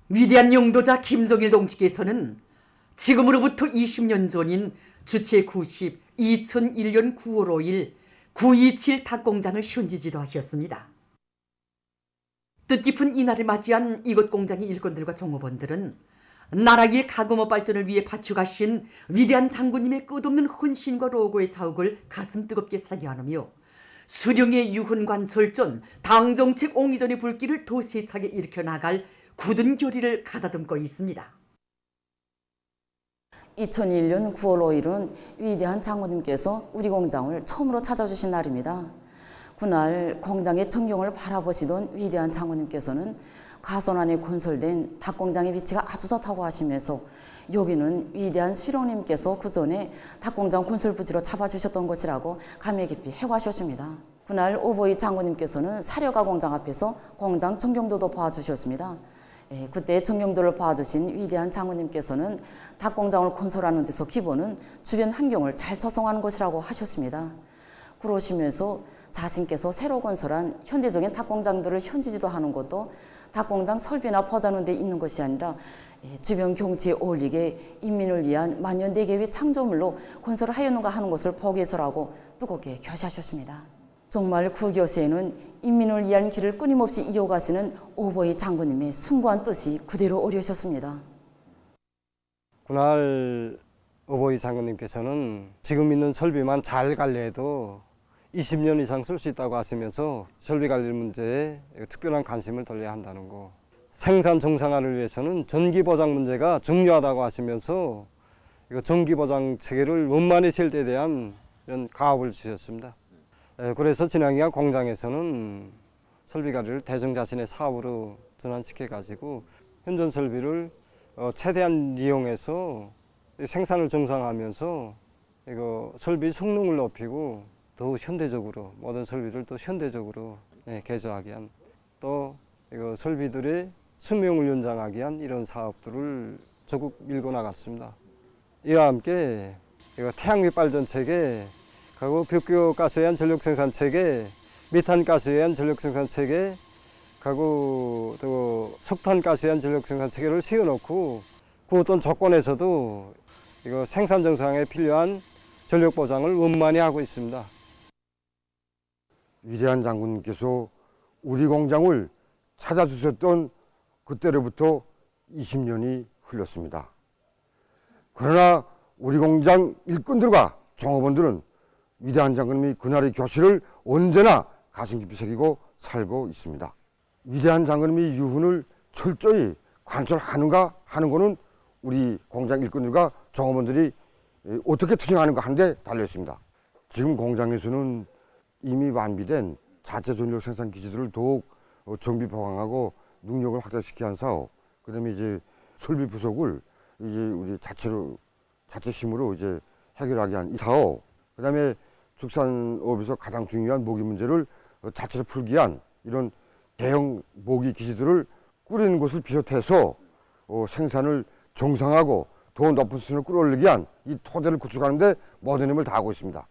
위대한 용도자 김정일 동지께서는 지금으로부터 20년 전인 주체 90, 2001년 9월 5일 927 닭공장을 현지지도 하셨습니다. 뜻깊은 이날을 맞이한 이곳 공장의 일꾼들과 종업원들은 나라의 가공업 발전을 위해 바쳐가신 위대한 장군님의 끝없는 헌신과 로고의 자욱을 가슴 뜨겁게 새겨 안으며 수령의 유훈관 절전, 당정책 옹이전의 불길을 더 세차게 일으켜 나갈 굳은 결의를 가다듬고 있습니다. 2001년 9월 5일은 위대한 장군님께서 우리 공장을 처음으로 찾아주신 날입니다. 그날 공장의 전경을 바라보시던 위대한 장군님께서는 가선 안에 건설된 닭공장의 위치가 아주 좋다고 하시면서 여기는 위대한 수령님께서 그 전에 닭공장 건설 부지로 잡아주셨던 것이라고 감회 깊이 해과하셨습니다. 그날 오보이 장군님께서는 사려가 공장 앞에서 공장 전경도도 봐주셨습니다. 그때 전경도를 봐주신 위대한 장군님께서는 닭공장을 건설하는 데서 기본은 주변 환경을 잘 조성하는 것이라고 하셨습니다. 그러시면서 자신께서 새로 건설한 현대적인 닭공장들을 현지지도하는 것도 닭공장 설비나 보존하는 데 있는 것이 아니라 주변 경치에 어울리게 인민을 위한 만년대계의 창조물로 건설을 하였는가 하는 것을 보기 위해서라고 뜨겁게 교시하셨습니다. 정말 그 교시에는 인민을 위한 길을 끊임없이 이어가시는 오보이 장군님의 숭고한 뜻이 그대로 어려셨습니다. 그날 오보이 장군님께서는 지금 있는 설비만 잘 관리해도 20년 이상 쓸 수 있다고 하시면서 설비 관리 문제에 특별한 관심을 돌려야 한다는 거. 생산 정상화를 위해서는 전기 보장 문제가 중요하다고 하시면서 전기 보장 체계를 원만히 세울 때에 대한 이런 가업을 주셨습니다. 그래서 진앙이가 공장에서는 설비 관리를 대중 자신의 사업으로 전환시켜 가지고 현존 설비를 최대한 이용해서 생산을 정상화하면서 설비 성능을 높이고 더 현대적으로 모든 설비를 또 현대적으로 개조하기 위한 또 설비들의 수명을 연장하기 위한 이런 사업들을 적극 밀고 나갔습니다. 이와 함께 태양빛 발전 체계, 그리고 벽교가스에 의한 전력 생산 체계, 메탄가스에 의한 전력 생산 체계, 그리고 또 석탄가스에 의한 전력 생산 체계를 세워놓고 그 어떤 조건에서도 생산 정상에 필요한 전력 보장을 원만히 하고 있습니다. 위대한 장군님께서 우리 공장을 찾아주셨던 그때로부터 20년이 흘렀습니다. 그러나 우리 공장 일꾼들과 종업원들은 위대한 장군님이 그날의 교시를 언제나 가슴 깊이 새기고 살고 있습니다. 위대한 장군님이 유훈을 철저히 관철하는가 하는 것은 우리 공장 일꾼들과 종업원들이 어떻게 투쟁하는가 하는 데 달려 있습니다. 지금 공장에서는 이미 완비된 자체 전력 생산 기지들을 더욱 정비 보강하고 능력을 확장시키는 한 사업, 그다음에 이제 설비 부족을 이제 우리 자체심으로 이제 해결하기 위한 이 사업, 그다음에 축산업에서 가장 중요한 모기 문제를 자체로 풀기 위한 이런 대형 모기 기지들을 꾸리는 것을 비롯해서 생산을 정상하고 더 높은 수준으로 끌어올리기 위한 이 토대를 구축하는 데 모든 힘을 다하고 있습니다.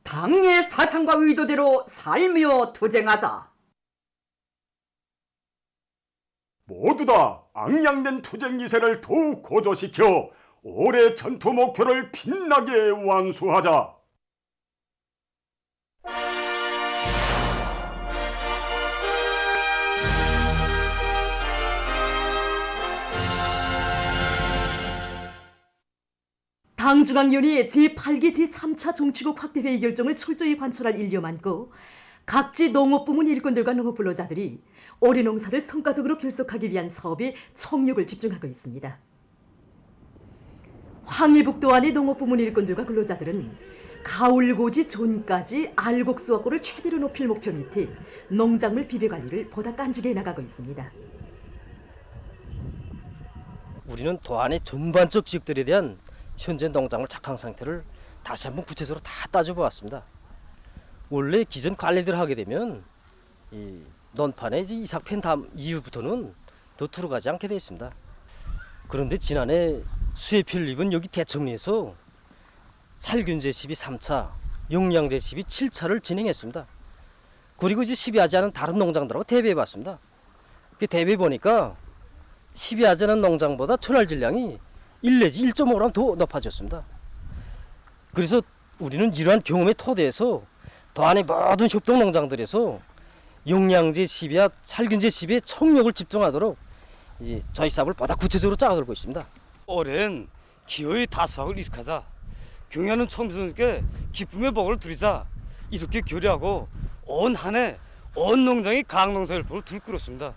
당의 사상과 의도대로 살며 투쟁하자. 모두 다 앙양된 투쟁 기세를 더욱 고조시켜 올해 전투 목표를 빛나게 완수하자. 당중앙위원회 제8기 제3차 정치국 확대회의 결정을 철저히 관철할 일념 안고 각지 농업부문 일꾼들과 농업근로자들이 올해 농사를 성과적으로 결속하기 위한 사업에 총력을 집중하고 있습니다. 황해북도 안의 농업부문 일꾼들과 근로자들은 가을고지 전까지 알곡 수확고를 최대로 높일 목표 밑에 농작물 비배관리를 보다 깐지게 해나가고 있습니다. 우리는 도안의 전반적 지역들에 대한 현재 농작물 작황 상태를 다시 한번 구체적으로 다 따져보았습니다. 원래 기존 관리들을 하게 되면 이 논판에 이삭 팬 다음 이후부터는 더 들어가지 않게 되어 있습니다. 그런데 지난해 수해필립은 여기 대청리에서 살균제 시비 3차, 영양제 시비 7차를 진행했습니다. 그리고 이제 시비하지 않은 다른 농장들하고 대비해봤습니다. 그 대비 보니까 12아재는 농장보다 천알 질량이 1 내지 1.5g 더 높아졌습니다. 그래서 우리는 이러한 경험의 토대에서 도안의 모든 협동 농장들에서 영양제 10이야 살균제 10에 총력을 집중하도록 이제 저희 사업을 보다 구체적으로 짜들고 있습니다. 올해는 기어의 다수학을 일으켜자 경야는 청소년께 기쁨의 복을 드리자 이렇게 결의하고 온 한해 온 농장이 강농사일포를 들끓었습니다.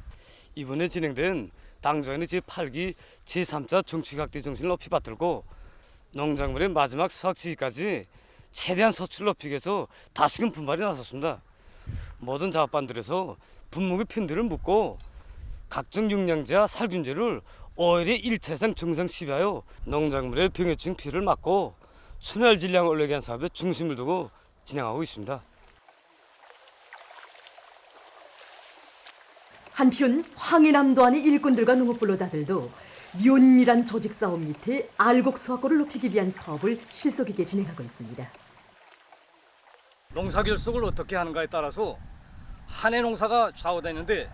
이번에 진행된 당정의 제8기 제3차 정치각대 정신을 높이 받들고 농작물의 마지막 수확 시기까지 최대한 소출을 높이기 위해서 다시금 분발에 나섰습니다. 모든 작업반들에서 분목의 편들을 묻고 각종 영양제와 살균제를 5일에 1차 정상 시비하여 농작물의 병해충 피해를 막고 순혈 질량을 올리기 위한 사업에 중심을 두고 진행하고 있습니다. 한편 황해남도안의 일꾼들과 농업근로자들도 면밀한 조직 싸움 밑에 알곡 수확고를 높이기 위한 사업을 실속 있게 진행하고 있습니다. 농사 결속을 어떻게 하는가에 따라서 한 해 농사가 좌우되는데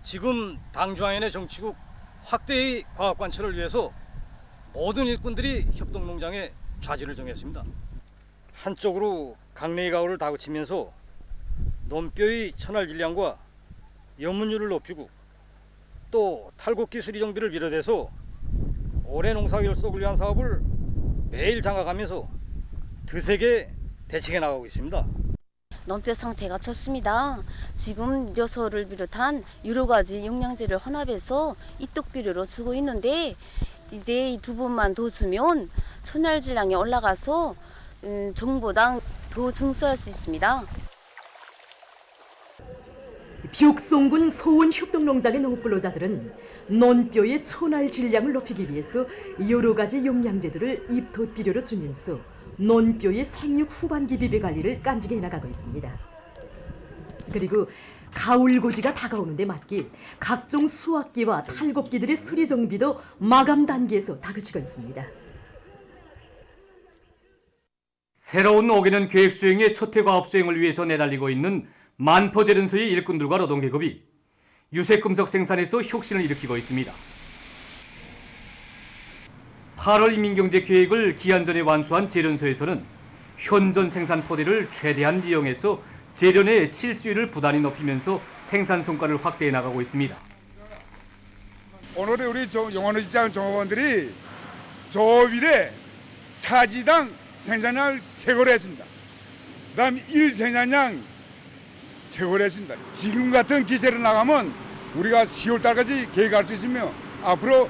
지금 당중앙인의 정치국 확대의 과학 관찰을 위해서 모든 일꾼들이 협동농장에 좌지를 정했습니다. 한쪽으로 강내의 가오를 다그치면서 논뼈의 천알 질량과 염분율을 높이고 또 탈곡 기술이 정비를 비롯해서 올해 농사 결속을 위한 사업을 매일 장악하면서 드세게 대책해 나가고 있습니다. 논뼈 상태가 좋습니다. 지금 요소를 비롯한 여러 가지 영양제를 혼합해서 이뚝 비료로 주고 있는데 이제 이 2번만 더 주면 천알 질량이 올라가서 정보당 더 증수할 수 있습니다. 벽송군 소원 협동농장의 농업근로자들은 논뼈의 천알 질량을 높이기 위해서 여러 가지 영양제들을 입덧비료로 주면서 논뼈의 생육 후반기 비배 관리를 깐지게 해나가고 있습니다. 그리고 가을고지가 다가오는 데 맞게 각종 수확기와 탈곡기들의 수리 정비도 마감 단계에서 다그치고 있습니다. 새로운 5개년 계획 수행의 첫 해 과업 수행을 위해서 내달리고 있는 만포제련소의 일꾼들과 노동계급이 유색금속 생산에서 혁신을 일으키고 있습니다. 8월 인민경제 계획을 기한 전에 완수한 제련소에서는 현존 생산 토대를 최대한 이용해서 제련의 실수율을 부단히 높이면서 생산 성과를 확대해 나가고 있습니다. 오늘의 우리 용화노지장 종업원들이 조빌에 차지당 생산량을 최고로 했습니다. 그다음 일 생산량 최고로 했습니다. 지금 같은 기세로 나가면 우리가 10월 달까지 계획할 수 있으며 앞으로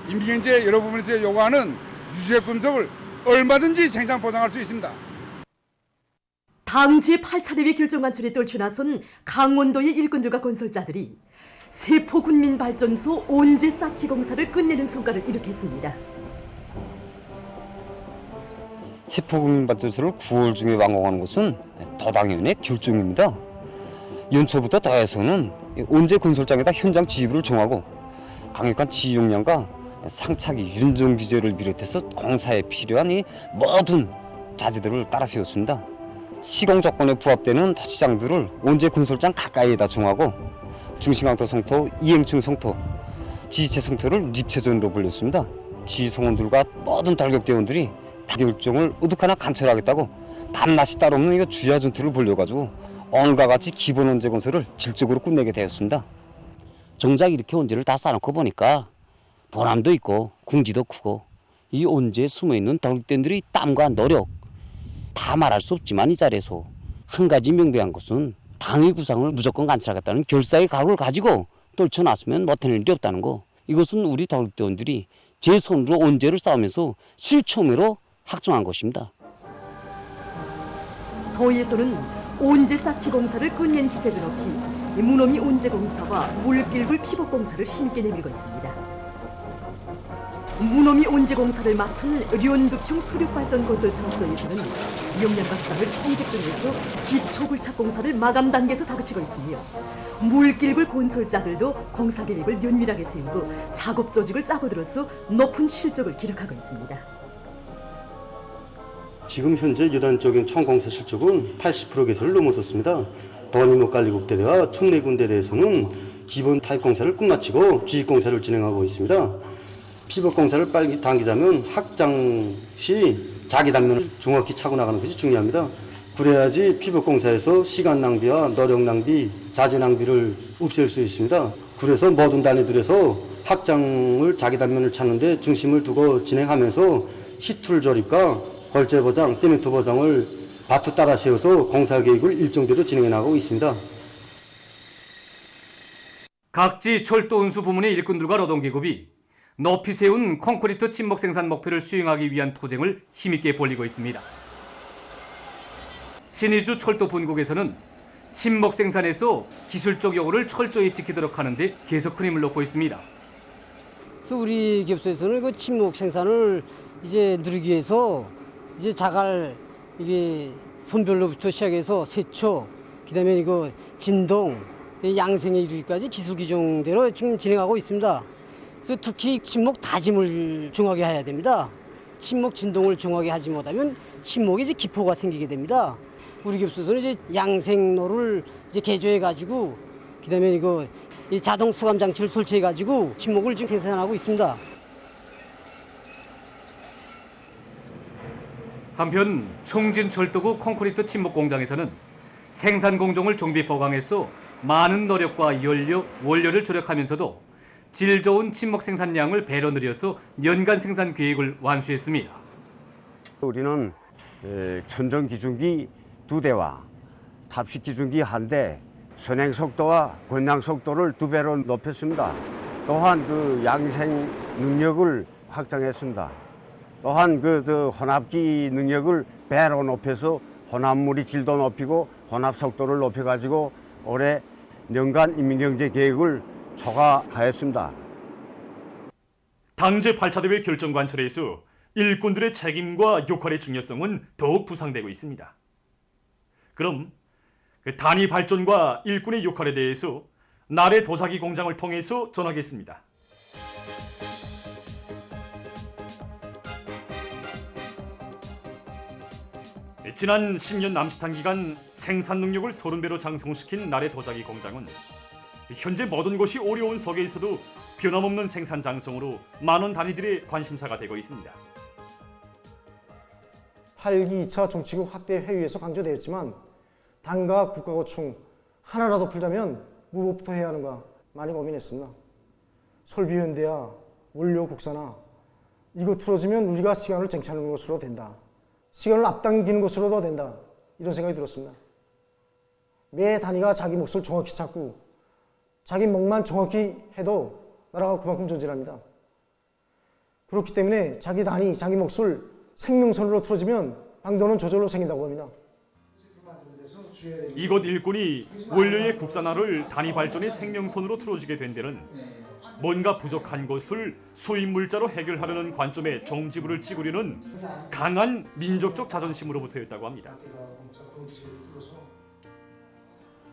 인민경제 여러 부분에서 요구하는 유색금속을 얼마든지 생산 보장할 수 있습니다. 당 제8차 대회 결정 관철에 떨쳐 나선 강원도의 일꾼들과 건설자들이 세포군민발전소 온제 쌓기 공사를 끝내는 성과를 이룩했습니다. 세포군민발전소를 9월 중에 완공하는 것은 도당위원회 결정입니다. 연초부터 더해서는 온제 건설장에다 현장 지휘부를 정하고 강력한 지휘 역량과 상차기 윤정 기제를 비롯해서 공사에 필요한 이 모든 자재들을 따라 세웠습니다. 시공 조건에 부합되는 토지장들을 온제 건설장 가까이에다 정하고 중심강토 성토, 이행층 성토, 지지체 성토를 립체전으로 벌렸습니다. 지휘성원들과 모든 돌격대원들이 결정을 어둑하나 관철하겠다고 밤낮이 따로 없는 이거 주야 전투를 벌려가지고 오늘과 같이 기본 온제 건설을 질적으로 끝내게 되었습니다. 정작 이렇게 온제를 다 쌓아놓고 보니까 보람도 있고 궁지도 크고 이 온제에 숨어있는 돌격대원들의 땀과 노력 다 말할 수 없지만 이 자리에서 한 가지 명백한 것은 당의 구상을 무조건 관철하겠다는 결사의 각오를 가지고 떨쳐놨으면 못해낼 일이 없다는 거. 이것은 우리 돌격대원들이 제 손으로 온제를 쌓으면서 실체험으로 확정한 것입니다. 도에서는 온제 쌓기 공사를 끝낸 기세도 높이 무노미 온제 공사와 물길굴 피복 공사를 힘있게 내밀고 있습니다. 무노미 온제 공사를 맡은 련두평 수력발전 건설 사업소에서는 역량과 수당을 총집중해서 기초굴착 공사를 마감 단계에서 다그치고 있으며 물길굴 건설자들도 공사 계획을 면밀하게 세우고 작업 조직을 짜고 들어서 높은 실적을 기록하고 있습니다. 지금 현재 유단적인 총공사 실적은 80% 기술을 넘어섰습니다. 도안이목관리국대대와 촌내군대대에서는 기본 타입공사를 끝마치고 주식공사를 진행하고 있습니다. 피복공사를 빨리 당기자면 학장 시 자기 단면을 정확히 차고 나가는 것이 중요합니다. 그래야지 피복공사에서 시간 낭비와 노력 낭비, 자재 낭비를 없앨 수 있습니다. 그래서 모든 단위들에서 학장을 자기 단면을 찾는데 중심을 두고 진행하면서 시툴 조립과 걸재 보장, 세멘트 보장을 바투 따라 세워서 공사 계획을 일정대로 진행해 나가고 있습니다. 각지 철도 운수 부문의 일꾼들과 노동기업이 높이 세운 콘크리트 침목 생산 목표를 수행하기 위한 투쟁을 힘있게 벌이고 있습니다. 신의주 철도 분국에서는 침목 생산에서 기술적 요구를 철저히 지키도록 하는데 계속 큰 힘을 놓고 있습니다. 그래서 우리 기업소에서는 그 침목 생산을 이제 누리기 위해서 이제 자갈 이게 선별로부터 시작해서 세초, 그다음에 이거 진동, 양생에 이르기까지 기술 규정대로 지금 진행하고 있습니다. 그래서 특히 침목 다짐을 정확히 해야 됩니다. 침목 진동을 정확히 하지 못하면 침목에 이제 기포가 생기게 됩니다. 우리 기업소에서는 이제 양생로를 이제 개조해 가지고 그다음에 이거 이 자동 수감 장치를 설치해 가지고 침목을 지금 생산하고 있습니다. 한편 청진철도구 콘크리트 침목 공장에서는 생산 공정을 정비 보강해서 많은 노력과 연료, 원료를 절약하면서도 질 좋은 침목 생산량을 배로 늘려서 연간 생산 계획을 완수했습니다. 우리는 천정 기준기 2대와 탑식 기준기 1대, 선행 속도와 권양 속도를 2배로 높였습니다. 또한 그 양생 능력을 확장했습니다. 또한 그 혼합기 능력을 배로 높여서 혼합물이 질도 높이고 혼합 속도를 높여가지고 올해 연간 인민경제 계획을 초과하였습니다. 당제 8차 대회 결정 관철에서 일꾼들의 책임과 역할의 중요성은 더욱 부상되고 있습니다. 그럼 그 단위 발전과 일꾼의 역할에 대해서 나래 도자기 공장을 통해서 전하겠습니다. 지난 10년 남짓한 기간 생산 능력을 30배로 장성시킨 나래 도자기 공장은 현재 모든 것이 어려운 속에서도 변함없는 생산 장성으로 많은 단위들의 관심사가 되고 있습니다. 8기 2차 정치국 확대 회의에서 강조되었지만 당과 국가고충 하나라도 풀자면 무엇부터 해야 하는가 많이 고민했습니다. 설비 현대화, 원료 국산화 이거 틀어지면 우리가 시간을 쟁취하는 것으로 된다. 시간을 앞당기는 것으로도 된다. 이런 생각이 들었습니다. 매 단위가 자기 몫을 정확히 찾고 자기 몫만 정확히 해도 나라가 그만큼 전진합니다. 그렇기 때문에 자기 단위, 자기 몫을 생명선으로 틀어지면 방도는 저절로 생긴다고 합니다. 이곳 일꾼이 원료의 국산화를 단위 발전의 생명선으로 틀어지게 된 데는 뭔가 부족한 것을 수입 물자로 해결하려는 관점에 종지부를 찍으려는 강한 민족적 자존심으로부터였다고 합니다.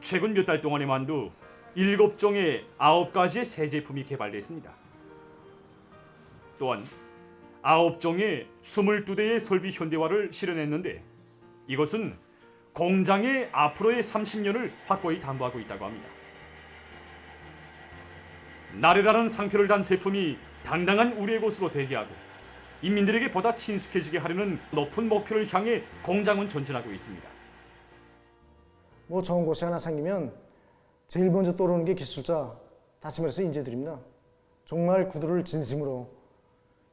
최근 몇 달 동안에만도 7종의 9가지의 새 제품이 개발됐습니다. 또한 9종의 22대의 설비 현대화를 실현했는데 이것은 공장의 앞으로의 30년을 확고히 담보하고 있다고 합니다. 나래라는 상표를 단 제품이 당당한 우리의 것으로 되게 하고 인민들에게 보다 친숙해지게 하려는 높은 목표를 향해 공장은 전진하고 있습니다. 뭐 좋은 곳이 하나 생기면 제일 먼저 떠오르는 게 기술자, 다시 말해서 인재들입니다. 정말 그들을 진심으로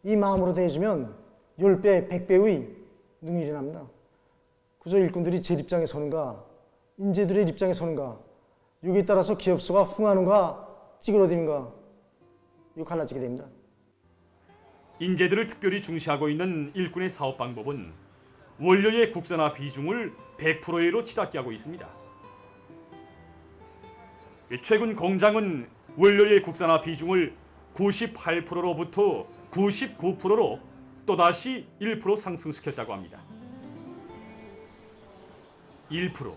이 마음으로 대해주면 10배, 100배의 능이 일어납니다. 그저 일꾼들이 제 입장에 서는가, 인재들의 입장에 서는가, 여기에 따라서 기업소가 흥하는가, 찌그러지는가, 이거 갈라지게 됩니다. 인재들을 특별히 중시하고 있는 일꾼의 사업 방법은 원료의 국산화 비중을 100%로 치닫게 있습니다. 최근 공장은 원료의 국산화 비중을 98%로부터 99%로 또다시 1% 상승시켰다고 합니다. 1%,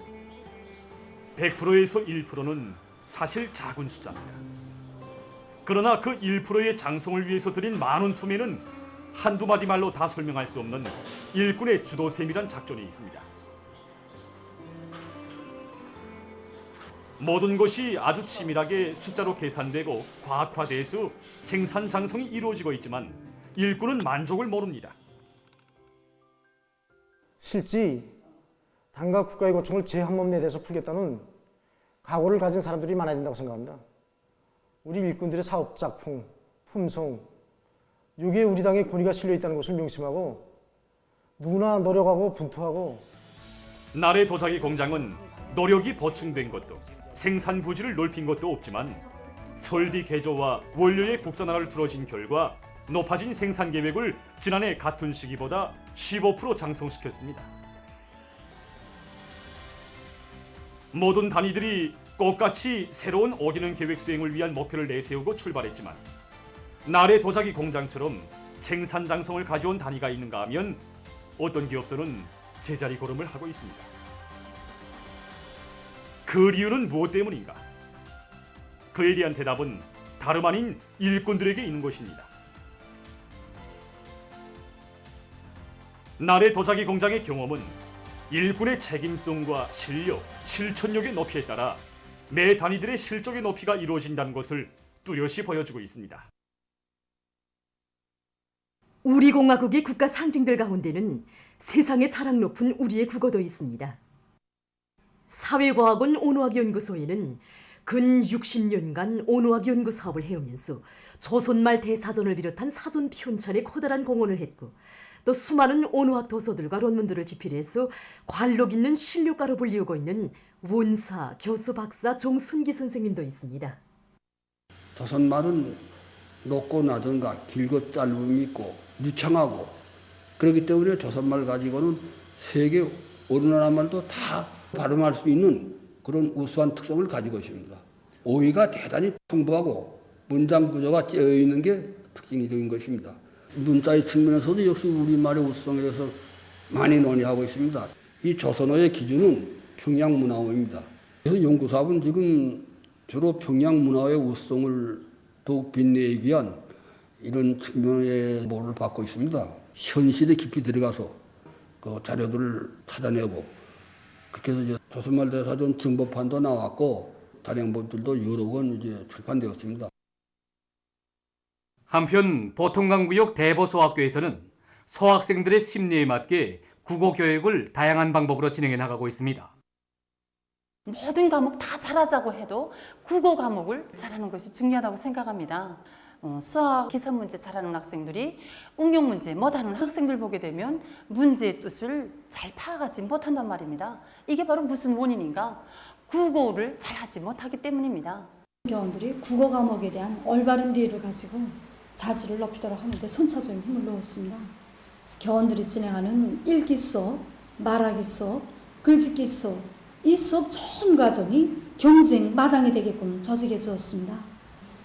100%에서 1%는 사실 작은 숫자입니다. 그러나 그 1%의 장성을 위해서 들인 많은 품에는 한두 마디 말로 다 설명할 수 없는 일꾼의 주도 세밀한 작전이 있습니다. 모든 것이 아주 치밀하게 숫자로 계산되고 과학화돼서 생산 장성이 이루어지고 있지만 일꾼은 만족을 모릅니다. 실제 당과 국가의 고충을 제 한 몸 내대서 풀겠다는 각오를 가진 사람들이 많아야 된다고 생각합니다. 우리 일꾼들의 사업 작품, 품성, 여기에 우리 당의 권위가 실려 있다는 것을 명심하고 누구나 노력하고 분투하고. 나래 도자기 공장은 노력이 보충된 것도 생산 부지를 넓힌 것도 없지만 설비 개조와 원료의 국산화를 두러진 결과 높아진 생산 계획을 지난해 같은 시기보다 15% 장성시켰습니다. 모든 단위들이 똑같이 새로운 올인원 계획 수행을 위한 목표를 내세우고 출발했지만 나래 도자기 공장처럼 생산 장성을 가져온 단위가 있는가 하면 어떤 기업소는 제자리 걸음을 하고 있습니다. 그 이유는 무엇 때문인가? 그에 대한 대답은 다름 아닌 일꾼들에게 있는 것입니다. 나래 도자기 공장의 경험은 일꾼의 책임성과 실력, 실천력의 높이에 따라 매 단위들의 실적의 높이가 이루어진다는 것을 뚜렷이 보여주고 있습니다. 우리 공화국의 국가 상징들 가운데는 세상에 자랑 높은 우리의 국어도 있습니다. 사회과학원 온화학연구소에는 근 60년간 온화학 연구 사업을 해오면서 조선말 대사전을 비롯한 사전 편찬에 커다란 공헌을 했고 또 수많은 온화학 도서들과論文들을 집필해서 관록 있는 실력가로 불리우고 있는 원사, 교수, 박사 정순기 선생님도 있습니다. 조선말은 높고 낮은가 길고 짧음이 있고 유창하고 그렇기 때문에 조선말 가지고는 세계 어느 나라 말도 다 발음할 수 있는 그런 우수한 특성을 가지고 있습니다. 어휘가 대단히 풍부하고 문장 구조가 째어 있는 게 특징적인 것입니다. 문자의 측면에서도 역시 우리말의 우수성에 대해서 많이 논의하고 있습니다. 이 조선어의 기준은 평양문화어입니다. 그래서 연구사업은 지금 주로 평양문화어의 우수성을 더욱 빛내기 위한 이런 측면의 모를 받고 있습니다. 현실에 깊이 들어가서 그 자료들을 찾아내고 그렇게 해서 이제 조선말 대사전 정보판도 나왔고 단행본들도 여러 권 이제 출판되었습니다. 한편 보통강구역 대보소학교에서는 소학생들의 심리에 맞게 국어 교육을 다양한 방법으로 진행해 나가고 있습니다. 모든 과목 다 잘하자고 해도 국어 과목을 잘하는 것이 중요하다고 생각합니다. 수학, 기선 문제 잘하는 학생들이 응용 문제 못하는 학생들 보게 되면 문제의 뜻을 잘 파악하지 못한단 말입니다. 이게 바로 무슨 원인인가? 국어를 잘하지 못하기 때문입니다. 교원들이 국어 과목에 대한 올바른 이해를 가지고 자질을 높이도록 하는데 선차적인 힘을 넣었습니다. 교원들이 진행하는 읽기 수업, 말하기 수업, 글짓기 수업, 이 수업 전 과정이 경쟁 마당이 되게끔 조직해 주었습니다.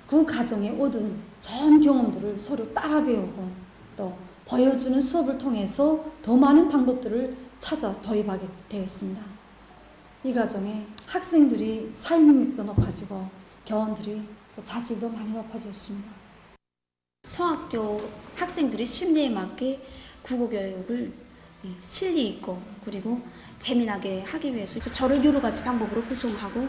그 과정에 얻은 전 경험들을 서로 따라 배우고 또 보여주는 수업을 통해서 더 많은 방법들을 찾아 도입하게 되었습니다. 이 과정에 학생들이 사회능력도 높아지고 교원들이 또 자질도 많이 높아졌습니다. 소학교 학생들이 심리에 맞게 국어교육을 실리 있고 그리고 재미나게 하기 위해서 저를 여러 가지 방법으로 구성하고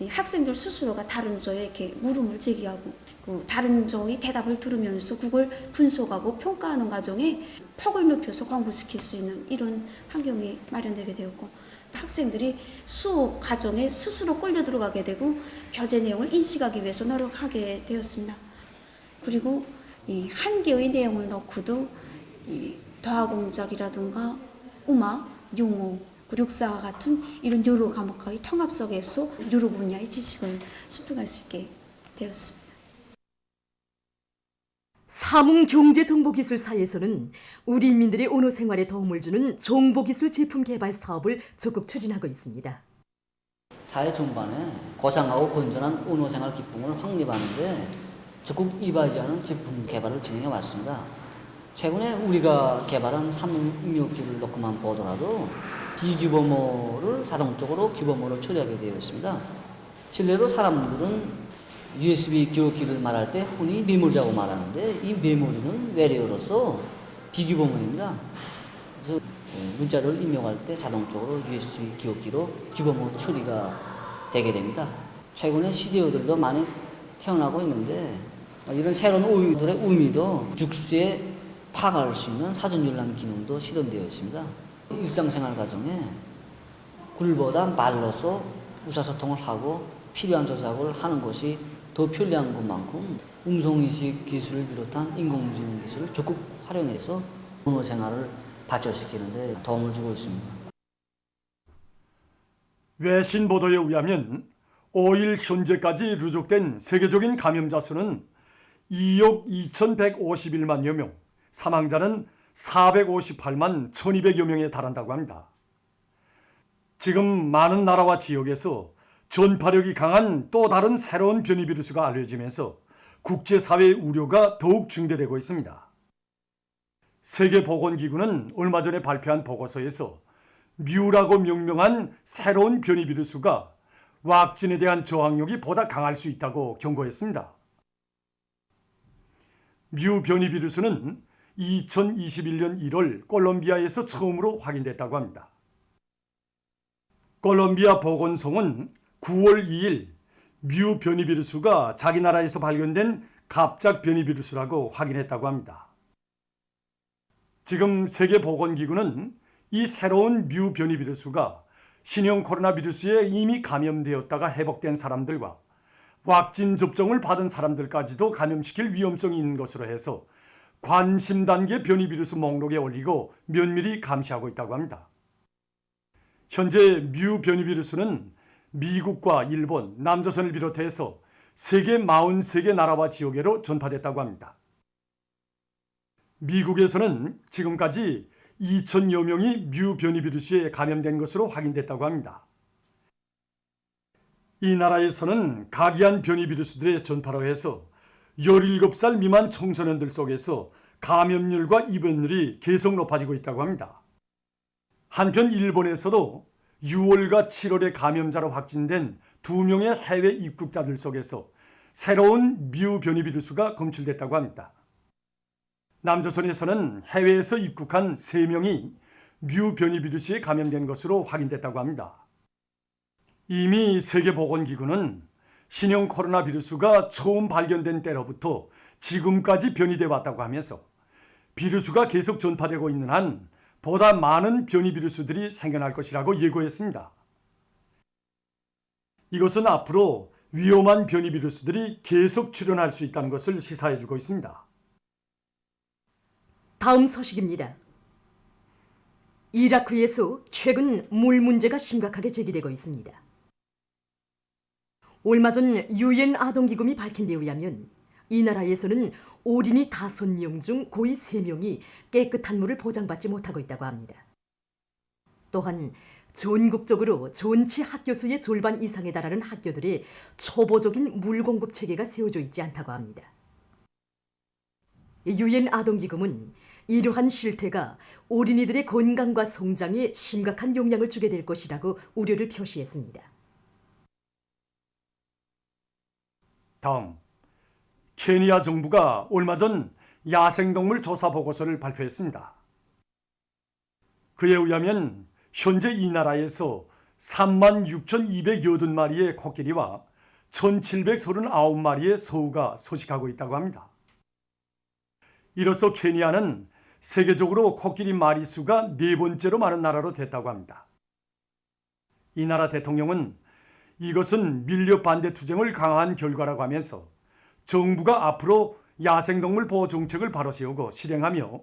학생들 스스로가 다른 조에 이렇게 물음을 제기하고 그 다른 조의 대답을 들으면서 그걸 분석하고 평가하는 과정에 폭을 높여서 공부시킬 수 있는 이런 환경이 마련되게 되었고 학생들이 수업 과정에 스스로 끌려 들어가게 되고 교재 내용을 인식하기 위해서 노력하게 되었습니다. 그리고 이 한 개의 내용을 놓고도 이 도화공작이라든가 음악, 용어, 역사와 같은 이런 여러 과목의 통합 속에서 여러 분야의 지식을 습득할 수 있게 되었습니다. 사문경제정보기술사에서는 우리 인민들의 언어 생활에 도움을 주는 정보기술 제품 개발 사업을 적극 추진하고 있습니다. 사회 전반에 고상하고 건전한 언어 생활 기쁨을 확립하는 데 적극 이바지하는 제품 개발을 진행해 왔습니다. 최근에 우리가 개발한 사문 입력기를 놓고만 보더라도 비규범어를 자동적으로 규범어로 처리하게 되어 있습니다. 실내로 사람들은 USB 기억기를 말할 때 흔히 메모리라고 말하는데 이 메모리는 외래어로서 비규범어입니다. 그래서 문자를 입력할 때 자동적으로 USB 기억기로 규범어 처리가 되게 됩니다. 최근에 CDO들도 많이 태어나고 있는데 이런 새로운 우유들의 의미도 육수에 파악할 수 있는 사전 열람 기능도 실현되어 있습니다. 일상생활 과정에 글보다 말로써 의사소통을 하고 필요한 조작을 하는 것이 더 편리한 것만큼 음성인식 기술을 비롯한 인공지능 기술을 적극 활용해서 언어 생활을 발전시키는 데 도움을 주고 있습니다. 외신 보도에 의하면 5일 현재까지 누적된 세계적인 감염자 수는 2억 2,151만여 명, 사망자는 458만 1,200여 명에 달한다고 합니다. 지금 많은 나라와 지역에서 전파력이 강한 또 다른 새로운 변이 비루스가 알려지면서 국제사회의 우려가 더욱 증대되고 있습니다. 세계보건기구는 얼마 전에 발표한 보고서에서 뮤라고 명명한 새로운 변이 비루스가 왁진에 대한 저항력이 보다 강할 수 있다고 경고했습니다. 뮤 변이 비루스는 2021년 1월 콜롬비아에서 처음으로 확인됐다고 합니다. 콜롬비아 보건성은 9월 2일 뮤 변이 비루스가 자기 나라에서 발견된 갑작 변이 비루스라고 확인했다고 합니다. 지금 세계보건기구는 이 새로운 뮤 변이 비루스가 신형 코로나 비루스에 이미 감염되었다가 회복된 사람들과 왁진 접종을 받은 사람들까지도 감염시킬 위험성이 있는 것으로 해서 관심 단계 변이 비루스 목록에 올리고 면밀히 감시하고 있다고 합니다. 현재 뮤 변이 비루스는 미국과 일본, 남조선을 비롯해서 세계 43개 나라와 지역으로 전파됐다고 합니다. 미국에서는 지금까지 2,000여 명이 뮤 변이 비루스에 감염된 것으로 확인됐다고 합니다. 이 나라에서는 각이한 변이 비루스들의 전파로 해서 17살 미만 청소년들 속에서 감염률과 입원율이 계속 높아지고 있다고 합니다. 한편 일본에서도 6월과 7월에 감염자로 확진된 2명의 해외 입국자들 속에서 새로운 뮤 변이 비루스가 검출됐다고 합니다. 남조선에서는 해외에서 입국한 3명이 뮤 변이 비루스에 감염된 것으로 확인됐다고 합니다. 이미 세계보건기구는 신형 코로나 비루스가 처음 발견된 때로부터 지금까지 변이돼 왔다고 하면서 비루스가 계속 전파되고 있는 한 보다 많은 변이 비루스들이 생겨날 것이라고 예고했습니다. 이것은 앞으로 위험한 변이 비루스들이 계속 출현할 수 있다는 것을 시사해주고 있습니다. 다음 소식입니다. 이라크에서 최근 물 문제가 심각하게 제기되고 있습니다. 얼마 전 UN 아동기금이 밝힌 데 의하면 이 나라에서는 어린이 5명 중 거의 3명이 깨끗한 물을 보장받지 못하고 있다고 합니다. 또한 전국적으로 전체 학교 수의 절반 이상에 달하는 학교들의 초보적인 물 공급 체계가 세워져 있지 않다고 합니다. UN 아동기금은 이러한 실태가 어린이들의 건강과 성장에 심각한 영향을 주게 될 것이라고 우려를 표시했습니다. 다음, 케니아 정부가 얼마 전 야생동물 조사 보고서를 발표했습니다. 그에 의하면 현재 이 나라에서 36,280마리의 코끼리와 1,739마리의 서우가 서식하고 있다고 합니다. 이로써 케니아는 세계적으로 코끼리 마리수가 4번째로 많은 나라로 됐다고 합니다. 이 나라 대통령은 이것은 밀렵 반대 투쟁을 강화한 결과라고 하면서 정부가 앞으로 야생동물 보호 정책을 바로 세우고 실행하며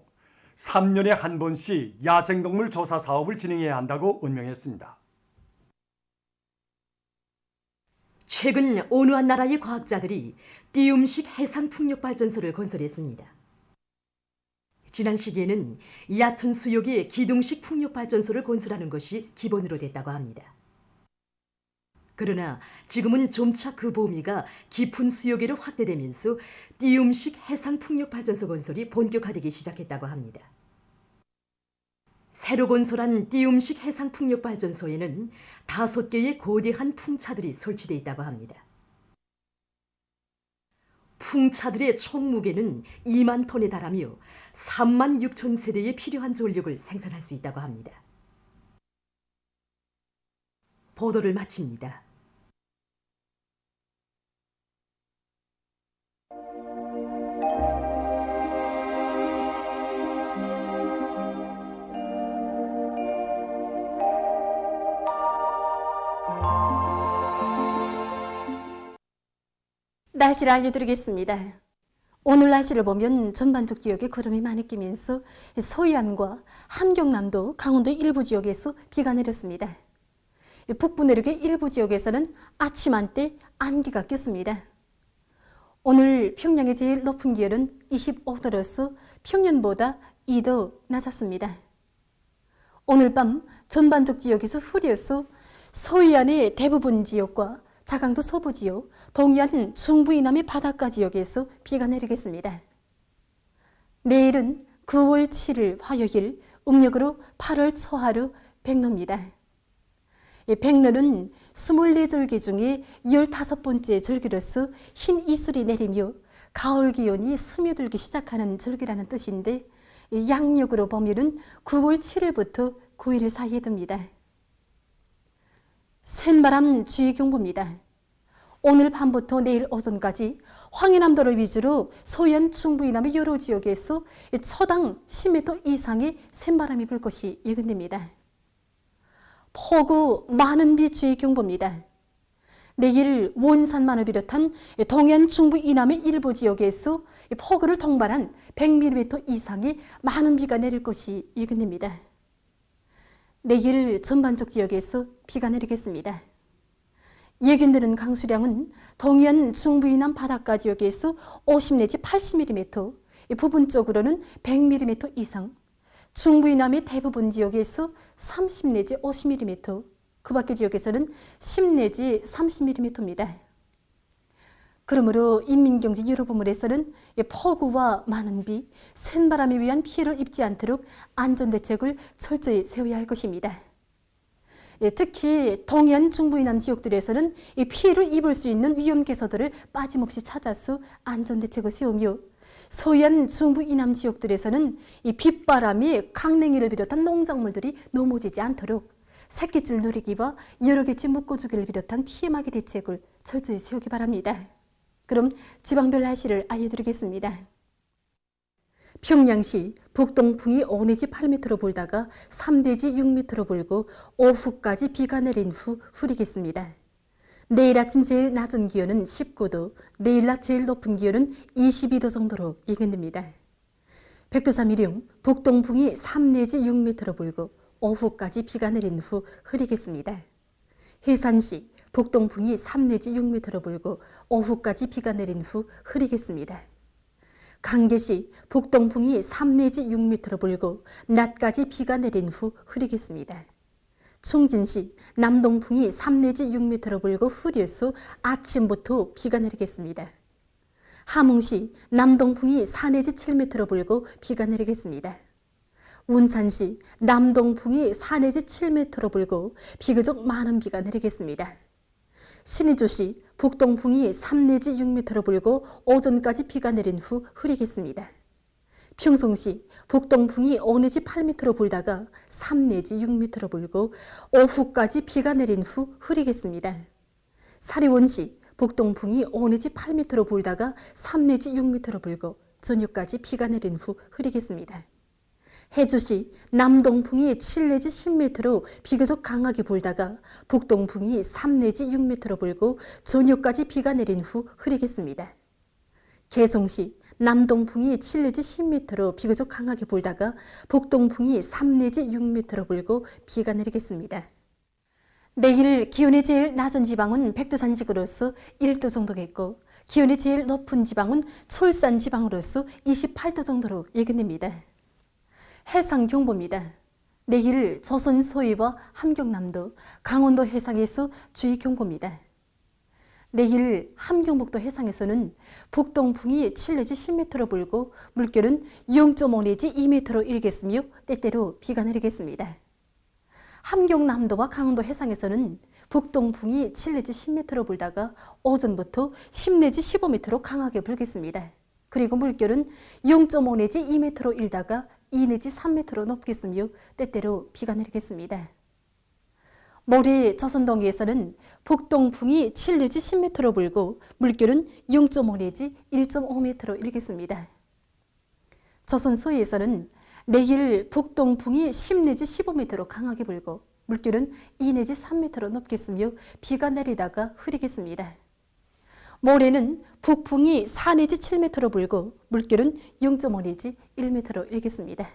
3년에 한 번씩 야생동물 조사 사업을 진행해야 한다고 언명했습니다. 최근 어느 한 나라의 과학자들이 띄움식 해상풍력발전소를 건설했습니다. 지난 시기에는 얕은 수역에 기둥식 풍력발전소를 건설하는 것이 기본으로 됐다고 합니다. 그러나 지금은 점차 그 범위가 깊은 수역으로 확대되면서 띄움식 해상풍력발전소 건설이 본격화되기 시작했다고 합니다. 새로 건설한 띄움식 해상풍력발전소에는 5개의 거대한 풍차들이 설치되어 있다고 합니다. 풍차들의 총 무게는 2만 톤에 달하며 3만 6천 세대에 필요한 전력을 생산할 수 있다고 합니다. 보도를 마칩니다. 날씨를 알려드리겠습니다. 오늘 날씨를 보면 전반적 지역에 구름이 많이 끼면서 서해안과 함경남도, 강원도 일부 지역에서 비가 내렸습니다. 북부 내륙의 일부 지역에서는 아침 한때 안개가 꼈습니다. 오늘 평양의 제일 높은 기온은 25도로서 평년보다 2도 낮았습니다. 오늘 밤 전반적 지역에서 흐려서 서해안의 대부분 지역과 자강도 서부 지역, 동해안 중부 이남의 바닷가 지역에서 비가 내리겠습니다. 내일은 9월 7일 화요일, 음력으로 8월 초하루 백로입니다. 백로는 24절기 중에 15번째 절기로서 흰 이슬이 내리며 가을 기온이 스며들기 시작하는 절기라는 뜻인데 양력으로 보면은 9월 7일부터 9일 사이에 듭니다. 센바람 주의경보입니다. 오늘 밤부터 내일 오전까지 황해남도를 위주로 서해안 중부 이남의 여러 지역에서 초당 10m 이상의 센바람이 불 것이 예견됩니다. 폭우 많은 비 주의경보입니다. 내일 원산만을 비롯한 동해안 중부 이남의 일부 지역에서 폭우를 동반한 100mm 이상의 많은 비가 내릴 것이 예견됩니다. 내일 전반적 지역에서 비가 내리겠습니다. 예견되는 강수량은 동해안 중부 이남 바닷가 지역에서 50 내지 80mm, 부분적으로는 100mm 이상, 중부 이남의 대부분 지역에서 30 내지 50mm, 그 밖의 지역에서는 10 내지 30mm입니다. 그러므로 인민경제 여러 부문에서는 폭우와 많은 비, 센바람에 의한 피해를 입지 않도록 안전대책을 철저히 세워야 할 것입니다. 특히 동해안 중부 이남 지역들에서는 피해를 입을 수 있는 위험 개소들을 빠짐없이 찾아서 안전대책을 세우며 서해안 중부 이남 지역들에서는 빗바람이 강냉이를 비롯한 농작물들이 넘어지지 않도록 새끼줄 누리기와 여러 개치 묶어주기를 비롯한 피해막이 대책을 철저히 세우기 바랍니다. 그럼 지방별 날씨를 알려드리겠습니다. 평양시 북동풍이 5 내지 8m로 불다가 3 내지 6m로 불고 오후까지 비가 내린 후 흐리겠습니다. 내일 아침 제일 낮은 기온은 19도, 내일 낮 제일 높은 기온은 22도 정도로 예견됩니다. 백두산 일용 북동풍이 3 내지 6m로 불고 오후까지 비가 내린 후 흐리겠습니다. 해산시 북동풍이 3 내지 6m로 불고 오후까지 비가 내린 후 흐리겠습니다. 강계시 북동풍이 3 내지 6m로 불고 낮까지 비가 내린 후 흐리겠습니다. 충진시 남동풍이 3 내지 6m로 불고 흐려서 아침부터 비가 내리겠습니다. 함흥시 남동풍이 4 내지 7m로 불고 비가 내리겠습니다. 운산시 남동풍이 4 내지 7m로 불고 비교적 많은 비가 내리겠습니다. 신의주시 북동풍이 3 내지 6m로 불고 오전까지 비가 내린 후 흐리겠습니다. 평송시 북동풍이 5 내지 8m로 불다가 3 내지 6m로 불고 오후까지 비가 내린 후 흐리겠습니다. 사리원시 북동풍이 5 내지 8m로 불다가 3 내지 6m로 불고 저녁까지 비가 내린 후 흐리겠습니다. 해주시 남동풍이 7 내지 10m로 비교적 강하게 불다가 북동풍이 3 내지 6m로 불고 저녁까지 비가 내린 후 흐리겠습니다. 개성시 남동풍이 7 내지 10m로 비교적 강하게 불다가 북동풍이 3 내지 6m로 불고 비가 내리겠습니다. 내일 기온이 제일 낮은 지방은 백두산 지구로서 1도 정도겠고 기온이 제일 높은 지방은 철산 지방으로서 28도 정도로 예견됩니다. 해상경보입니다. 내일 조선 서해와 함경남도, 강원도 해상에서 주의경보입니다. 내일 함경북도 해상에서는 북동풍이 7 내지 10m로 불고 물결은 0.5 내지 2m로 일겠으며 때때로 비가 내리겠습니다. 함경남도와 강원도 해상에서는 북동풍이 7 내지 10m로 불다가 오전부터 10 내지 15m로 강하게 불겠습니다. 그리고 물결은 0.5 내지 2m로 일다가 2 내지 3m로 높겠으며 때때로 비가 내리겠습니다. 모레 조선동해에서는 북동풍이 7 내지 10m로 불고 물결은 0.5 내지 1.5m로 일겠습니다. 조선 서해에서는 내일 북동풍이 10 내지 15m로 강하게 불고 물결은 2 내지 3m로 높겠으며 비가 내리다가 흐리겠습니다. 모레는 북풍이 4 내지 7m로 불고 물결은 0.5 내지 1m로 일겠습니다.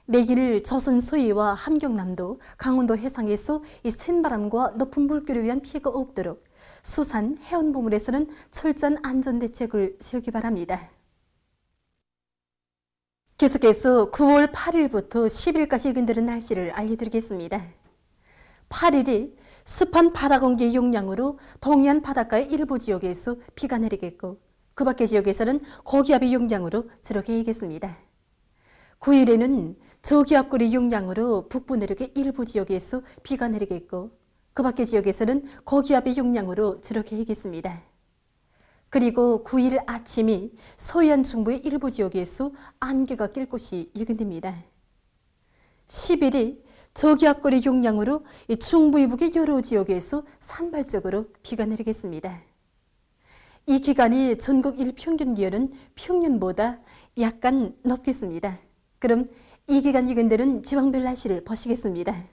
내일 조선 서해와 함경남도, 강원도 해상에서 이 센 바람과 높은 물결에 의한 피해가 없도록 수산, 해운 부문에서는 철저한 안전대책을 세우기 바랍니다. 계속해서 9월 8일부터 10일까지 예견되는 날씨를 알려드리겠습니다. 8일이 습한 바다 공기의 영향으로 동해안 바닷가의 일부 지역에서 비가 내리겠고 그 밖의 지역에서는 고기압의 영향으로 주로 개이겠습니다. 9일에는 저기압골의 영향으로 북부 내륙의 일부 지역에서 비가 내리겠고 그 밖의 지역에서는 고기압의 영향으로 주로 개이겠습니다. 그리고 9일 아침이 서해안 중부의 일부 지역에서 안개가 낄 것이 예견됩니다. 10일이 저기압골의 영향으로 중부 이북의 여러 지역에서 산발적으로 비가 내리겠습니다. 이 기간이 전국 일평균 기온은 평년보다 약간 높겠습니다. 그럼 이 기간 예견되는 지방별 날씨를 보시겠습니다.